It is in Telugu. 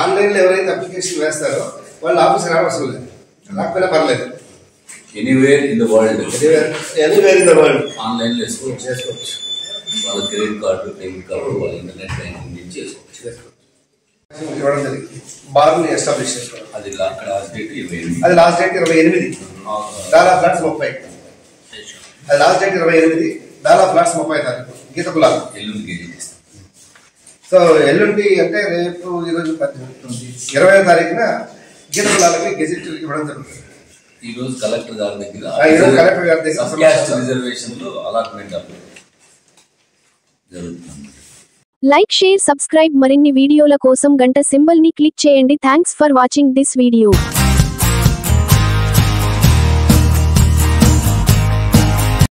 ఆన్లైన్లో ఎవరైతే అప్లికేషన్ వేస్తారో వాళ్ళు ఆఫీస్కి రావడం లేదు, రాకపోయినా పర్లేదు. ఎనీవేర్ ఇన్ ద వరల్డ్ ఆన్లైన్లో చేసుకోవచ్చు. వాళ్ళ క్రెడిట్ కార్డు, డెబిట్ కార్డు, వాళ్ళ ఇంటర్నెట్ బ్యాంకింగ్ నుంచి చేసుకోవచ్చు. ఇవ్వడం జరిగింది. బార్ని ఎస్టాబ్లిష్ చేసుకోవాలి. అది లాస్ట్ డేట్ 28. అది లాస్ట్ డేట్ 28. డాలా ఫ్లాట్స్ 30. అది లాస్ట్ డేట్ 28. డాలా ఫ్లాట్స్ 30 తారీఖు గీత కులాలు ఎల్లుండి. సో ఎల్లుండి అంటే రేపు ఈరోజు 20వ తారీఖున గీత కులాలకి గెజెట్ ఇవ్వడం జరుగుతుంది. ఈ రోజు కలెక్టర్ గారి దగ్గర రిజర్వేషన్ లో అలాట్మెంట్ జరుగుతుంది. Like, share, subscribe. మరిన్ని వీడియోల కోసం గంట సింబల్ ని క్లిక్ చేయండి. Thanks for watching this video.